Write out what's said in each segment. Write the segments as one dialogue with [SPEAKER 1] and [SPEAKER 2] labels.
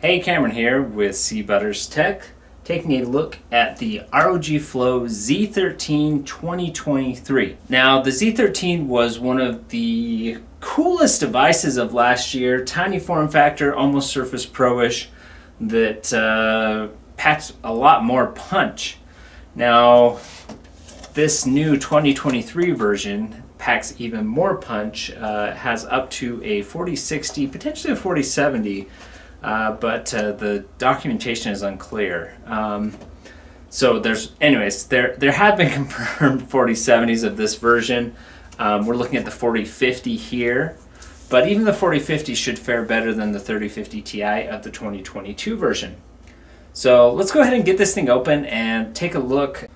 [SPEAKER 1] Hey, Cameron here with C Butters Tech, taking a look at the ROG Flow Z13 2023. Now, the Z13 was one of the coolest devices of last year. Tiny form factor, almost Surface Pro-ish, that packed a lot more punch. Now, this new 2023 version packs even more punch, has up to a 4060, potentially a 4070, but the documentation is unclear. So there have been confirmed 4070s of this version. We're looking at the 4050 here, but even the 4050 should fare better than the 3050 Ti of the 2022 version. So let's go ahead and get this thing open and take a look.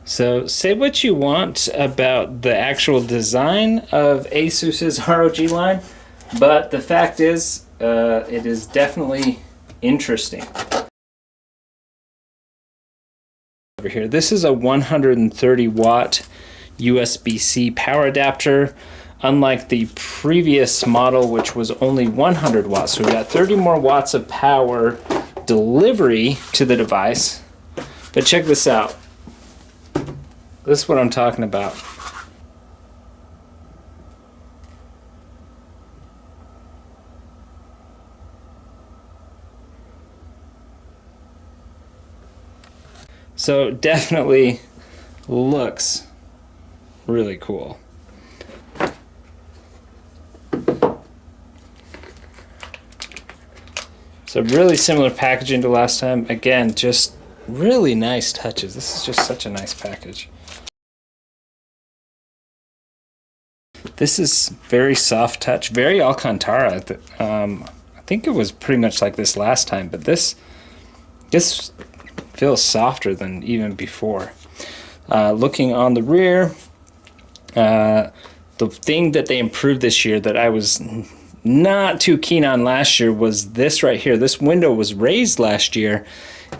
[SPEAKER 1] So say what you want about the actual design of ASUS's ROG line, but the fact is, it is definitely interesting. Over here, this is a 130 watt USB-C power adapter, unlike the previous model, which was only 100 watts. So we got 30 more watts of power delivery to the device. But check this out. This is what I'm talking about. So definitely looks really cool. So really similar packaging to last time. Again, just really nice touches. This is just such a nice package. This is very soft touch, very Alcantara. I think it was pretty much like this last time, but this feels softer than even before. Looking on the rear, the thing that they improved this year that I was not too keen on last year was this right here. This window was raised last year,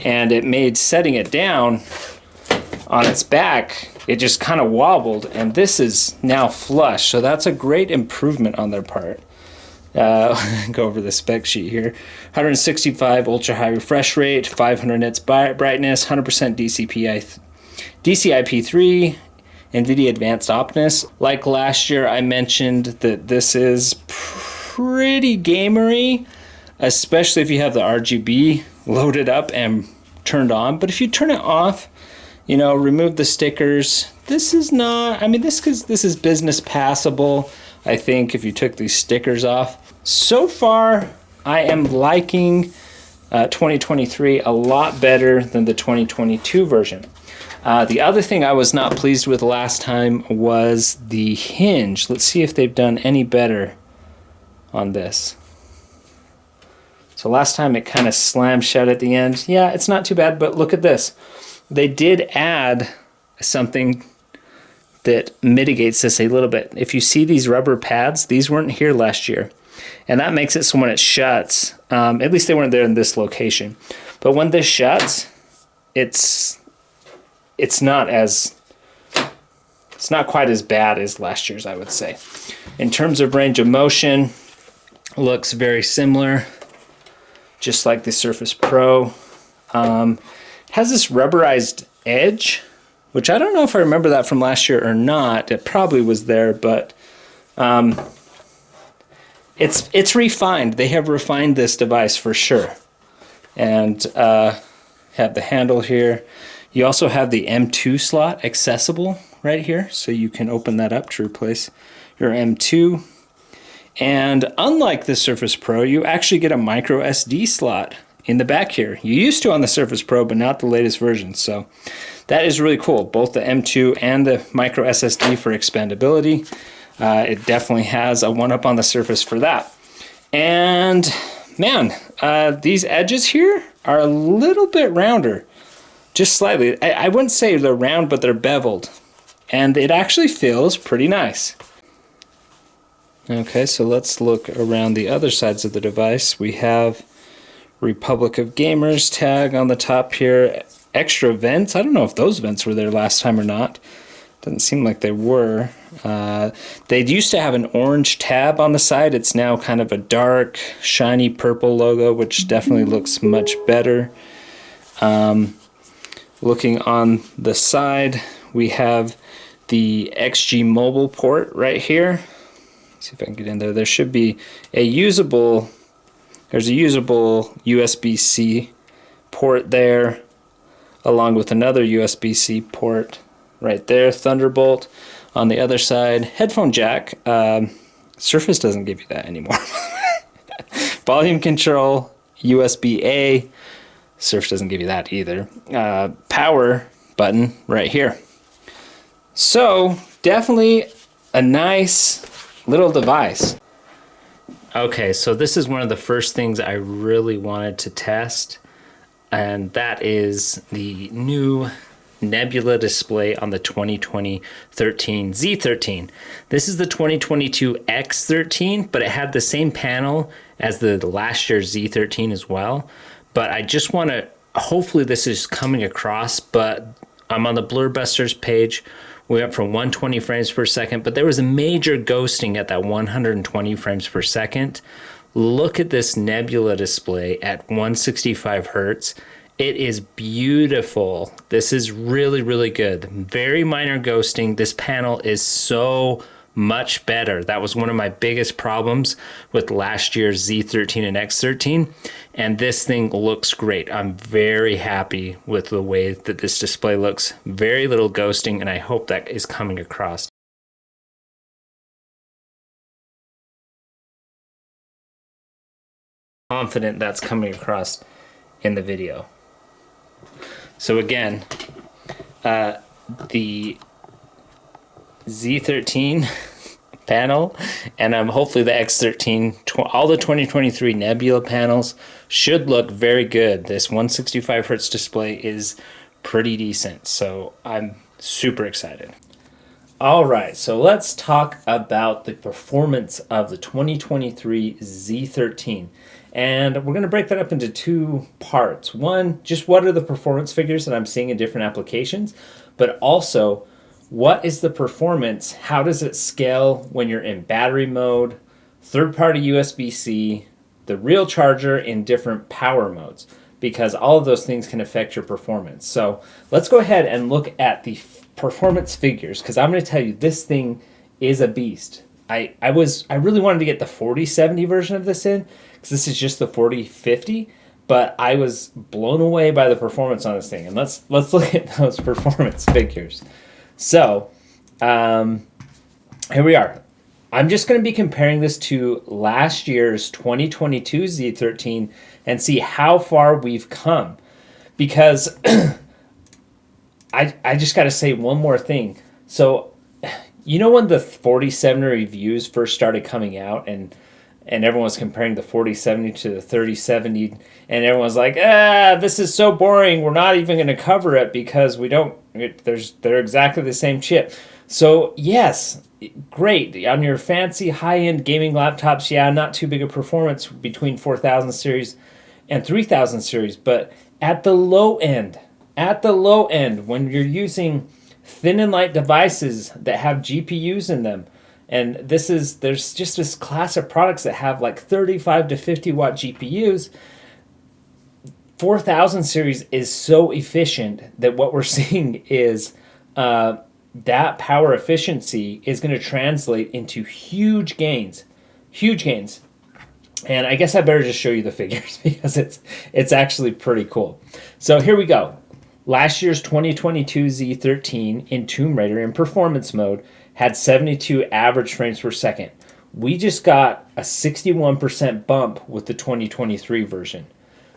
[SPEAKER 1] and it made setting it down on its back, it just kind of wobbled, and this is now flush. So that's a great improvement on their part. Go over the spec sheet here. 165 ultra high refresh rate, 500 nits brightness, 100% DCI-P3, NVIDIA Advanced Optimus. Like last year, I mentioned that this is pretty gamery, especially if you have the RGB loaded up and turned on. But if you turn it off, you know, remove the stickers, this is not, I mean, this is business passable, I think, if you took these stickers off. So far, I am liking 2023 a lot better than the 2022 version. The other thing I was not pleased with last time was the hinge. Let's see if they've done any better on this. So last time it kind of slammed shut at the end. Yeah, it's not too bad, but look at this. They did add something that mitigates this a little bit. If you see these rubber pads, these weren't here last year. And that makes it so when it shuts, at least they weren't there in this location. But when this shuts, it's not quite as bad as last year's, I would say. In terms of range of motion, looks very similar, just like the Surface Pro. Has this rubberized edge, which I don't know if I remember that from last year or not. It probably was there, but it's refined. They have refined this device for sure. And have the handle here. You also have the M2 slot accessible right here, so you can open that up to replace your M2. And unlike the Surface Pro, you actually get a micro SD slot in the back here. You used to on the Surface Pro, but not the latest version. So that is really cool. Both the M2 and the micro SSD for expandability. It definitely has a one-up on the Surface for that. And man, these edges here are a little bit rounder, just slightly. I wouldn't say they're round, but they're beveled. And it actually feels pretty nice. Okay, so let's look around the other sides of the device. We have Republic of Gamers tag on the top here. Extra vents. I don't know if those vents were there last time or not. Doesn't seem like they were. They used to have an orange tab on the side. It's now kind of a dark, shiny purple logo, which definitely looks much better. Looking on the side, we have the XG mobile port right here. Let's see if I can get in there. There should be a usable, there's a usable USB-C port there, along with another USB-C port right there, Thunderbolt. On the other side, headphone jack. Surface doesn't give you that anymore. Volume control, USB-A. Surface doesn't give you that either. Power button right here. So definitely a nice little device. Okay, so this is one of the first things I really wanted to test, and that is the new Nebula display on the 2013 Z13. This is the 2022 X13, but it had the same panel as the last year's Z13 as well. But I just want to, hopefully this is coming across, but I'm on the Blurbusters page. We went from 120 frames per second, but there was a major ghosting at that 120 frames per second. Look at this Nebula display at 165 hertz. It is beautiful. This is really, really good. Very minor ghosting. This panel is so much better. That was one of my biggest problems with last year's Z13 and X13, and this thing looks great. I'm very happy with the way that this display looks. Very little ghosting, and I hope that is coming across. Confident that's coming across in the video. So again, the Z13 panel, and hopefully the X13, all the 2023 Nebula panels should look very good. This 165 hertz display is pretty decent, so I'm super excited. All right, so let's talk about the performance of the 2023 Z13. And we're going to break that up into two parts. One, just what are the performance figures that I'm seeing in different applications, but also what is the performance? How does it scale when you're in battery mode, third-party USB-C, the real charger in different power modes? Because all of those things can affect your performance. So let's go ahead and look at the performance figures, because I'm going to tell you this thing is a beast. I really wanted to get the 4070 version of this in, because this is just the 4050, but I was blown away by the performance on this thing. And let's look at those performance figures. So here we are. I'm just going to be comparing this to last year's 2022 Z13 and see how far we've come. Because I just got to say one more thing. So, you know when the 4070 reviews first started coming out and everyone was comparing the 4070 to the 3070, and everyone's like, this is so boring, we're not even going to cover it because they're exactly the same chip. So yes, great. On your fancy high-end gaming laptops, yeah, not too big a performance between 4000 series and 3000 series, but at the low end, when you're using thin and light devices that have GPUs in them, and there's just this class of products that have like 35 to 50 watt GPUs. 4000 series is so efficient that what we're seeing is that power efficiency is going to translate into huge gains. And I guess I better just show you the figures because it's actually pretty cool. So here we go. Last year's 2022 Z13 in Tomb Raider in performance mode had 72 average frames per second. We just got a 61% bump with the 2023 version.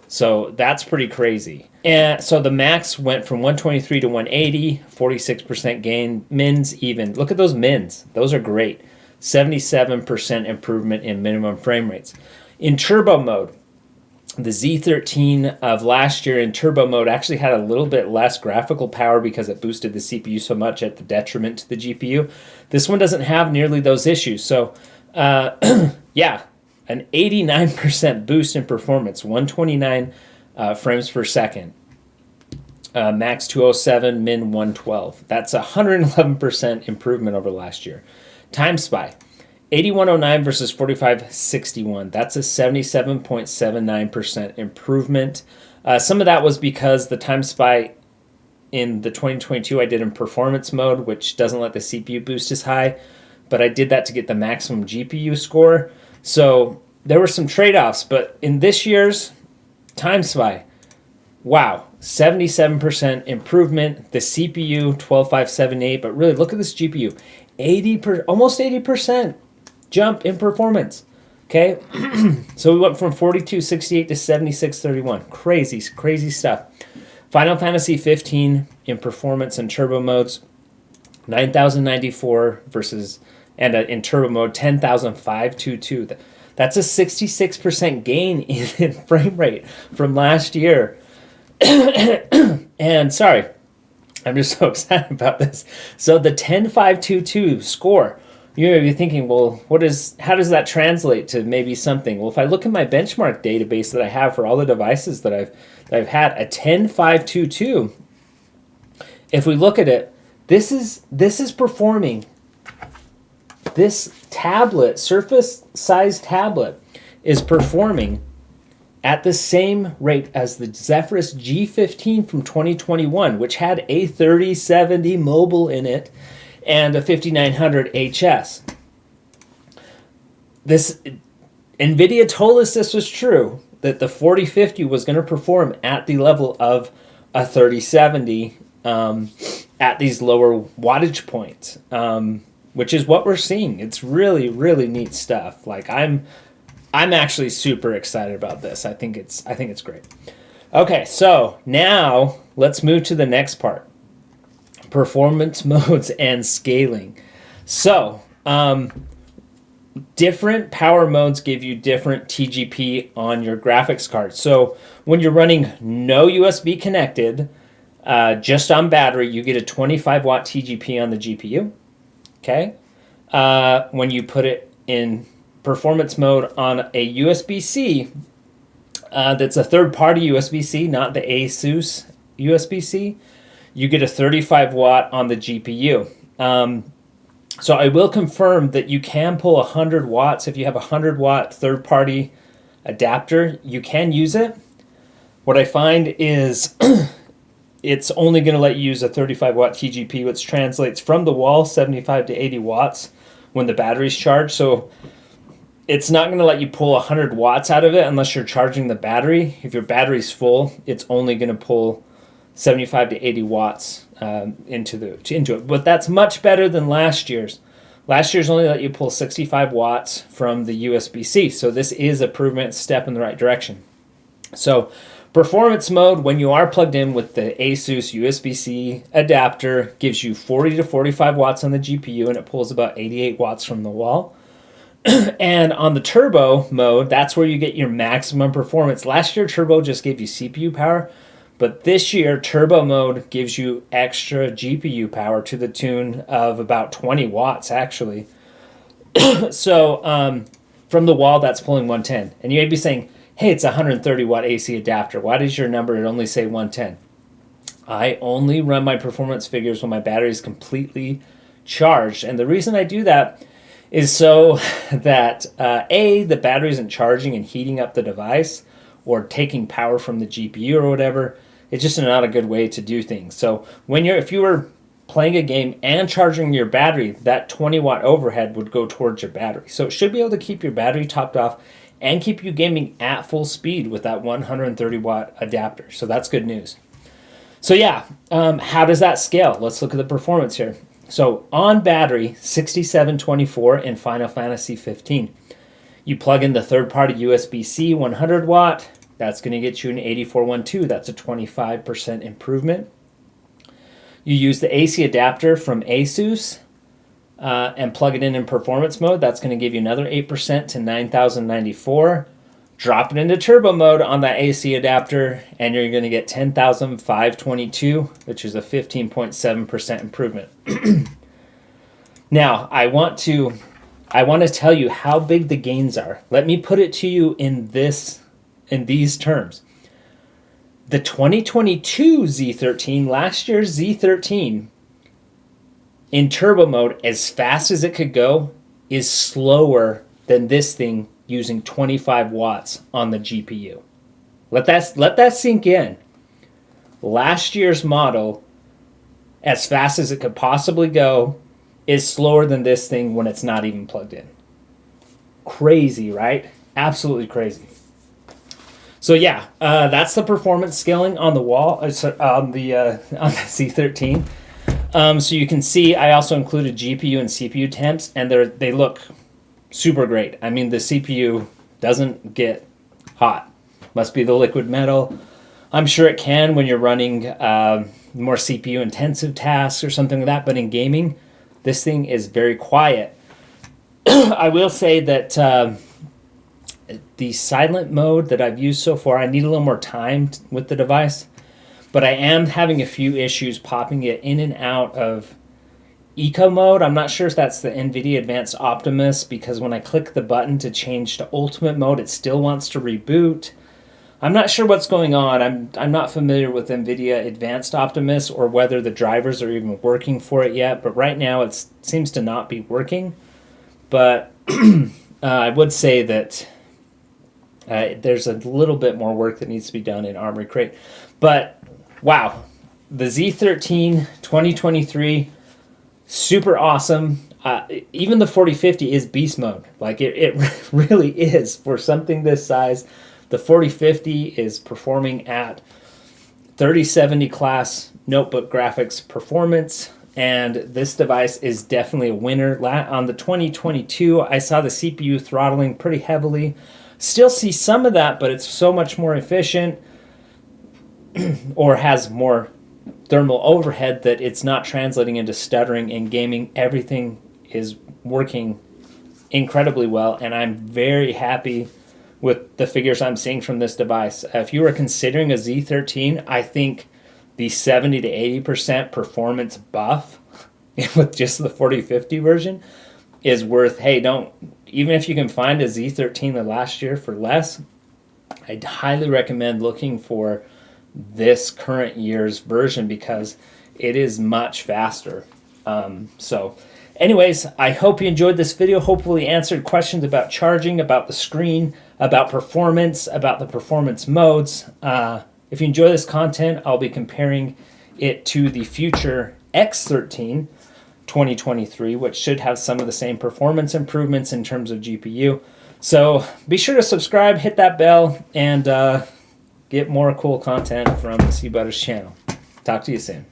[SPEAKER 1] So that's pretty crazy. And so the max went from 123 to 180, 46% gain. Mins even. Look at those mins. Those are great. 77% improvement in minimum frame rates. In turbo mode, the Z13 of last year in turbo mode actually had a little bit less graphical power because it boosted the CPU so much at the detriment to the GPU. This one doesn't have nearly those issues. So, yeah, an 89% boost in performance, 129 frames per second. max 207, min 112. That's 111% improvement over last year. Time Spy, 8109 versus 4561. That's a 77.79% improvement. Some of that was because the Time Spy in the 2022 I did in performance mode, which doesn't let the CPU boost as high, but I did that to get the maximum GPU score. So there were some trade-offs, but in this year's Time Spy, wow, 77% improvement. The CPU 12578, but really look at this GPU, almost 80% jump in performance. Okay, so we went from 4268 to 7631. Crazy stuff. Final Fantasy 15 in performance and turbo modes, 9094 versus, and in turbo mode 10522. That's a 66% gain in frame rate from last year. And sorry, I'm just so excited about this. So the 10522 score, you may be thinking, well, how does that translate to maybe something? Well, if I look at my benchmark database that I have for all the devices that I've had, a 10522, if we look at it, this is performing. This tablet, Surface-sized tablet, is performing at the same rate as the Zephyrus G15 from 2021, which had a 3070 mobile in it and a 5900 HS. NVIDIA told us this was true, that the 4050 was going to perform at the level of a 3070 at these lower wattage points, which is what we're seeing. It's really, really neat stuff. Like I'm actually super excited about this. I think it's great. Okay, so now let's move to the next part. Performance modes and scaling. So, different power modes give you different TGP on your graphics card. So when you're running no USB connected, just on battery, you get a 25 watt TGP on the GPU. Okay. When you put it in performance mode on a USB-C, that's a third-party USB-C, not the ASUS USB-C, you get a 35 watt on the GPU. So I will confirm that you can pull 100 watts. If you have a 100 watt third-party adapter, you can use it. What I find is it's only going to let you use a 35 watt TGP, which translates from the wall 75 to 80 watts when the battery's charged. So it's not going to let you pull 100 watts out of it unless you're charging the battery. If your battery's full, it's only going to pull 75 to 80 watts into it. But that's much better than last year's. Last year's only let you pull 65 watts from the USB-C. So this is a improvement, step in the right direction. So performance mode, when you are plugged in with the ASUS USB-C adapter, gives you 40 to 45 watts on the GPU, and it pulls about 88 watts from the wall. And on the turbo mode, that's where you get your maximum performance. Last year, turbo just gave you CPU power, but this year, turbo mode gives you extra GPU power to the tune of about 20 watts, actually. So from the wall, that's pulling 110. And you may be saying, hey, it's a 130 watt AC adapter. Why does your number only say 110? I only run my performance figures when my battery is completely charged. And the reason I do that is so that the battery isn't charging and heating up the device or taking power from the GPU or whatever. It's just not a good way to do things. So if you were playing a game and charging your battery, that 20 watt overhead would go towards your battery. So it should be able to keep your battery topped off and keep you gaming at full speed with that 130 watt adapter. So that's good news. So yeah, how does that scale? Let's look at the performance here. So on battery, 6724 in Final Fantasy 15. You plug in the third-party USB-C 100 watt. That's going to get you an 8412. That's a 25% improvement. You use the AC adapter from ASUS and plug it in performance mode. That's going to give you another 8% to 9094. Drop it into turbo mode on that AC adapter, and you're going to get 10,522, which is a 15.7% improvement. Now, I want to tell you how big the gains are. Let me put it to you in these terms. The 2022 Z13, last year's Z13, in turbo mode, as fast as it could go, is slower than this thing using 25 watts on the GPU. Let that sink in. Last year's model, as fast as it could possibly go, is slower than this thing when it's not even plugged in. Crazy, right? Absolutely crazy. So yeah, that's the performance scaling on the wall, on the Z13. So you can see I also included GPU and CPU temps, and they look super great. I mean, the CPU doesn't get hot. Must be the liquid metal. I'm sure it can when you're running more CPU intensive tasks or something like that, but in gaming, this thing is very quiet. I will say that the silent mode that I've used so far, I need a little more time with the device, but I am having a few issues popping it in and out of eco mode. I'm not sure if that's the NVIDIA Advanced Optimus, because when I click the button to change to ultimate mode, it still wants to reboot. I'm not sure what's going on. I'm not familiar with NVIDIA Advanced Optimus or whether the drivers are even working for it yet, but right now it seems to not be working. But I would say that there's a little bit more work that needs to be done in Armory Crate. But wow, the Z13 2023, super awesome. Even the 4050 is beast mode. Like it really is for something this size. The 4050 is performing at 3070 class notebook graphics performance, and this device is definitely a winner. On the 2022, I saw the CPU throttling pretty heavily. Still see some of that, but it's so much more efficient or has more thermal overhead that it's not translating into stuttering in gaming. Everything is working incredibly well, and I'm very happy with the figures I'm seeing from this device. If you are considering a Z13, I think the 70 to 80% performance buff with just the 4050 version is worth, hey, even if you can find a Z13 the last year for less, I'd highly recommend looking for this current year's version because it is much faster. So anyways, I hope you enjoyed this video. Hopefully answered questions about charging, about the screen, about performance, about the performance modes. If you enjoy this content, I'll be comparing it to the future X13 2023, which should have some of the same performance improvements in terms of GPU. So be sure to subscribe, hit that bell, and get more cool content from the C Butters channel. Talk to you soon.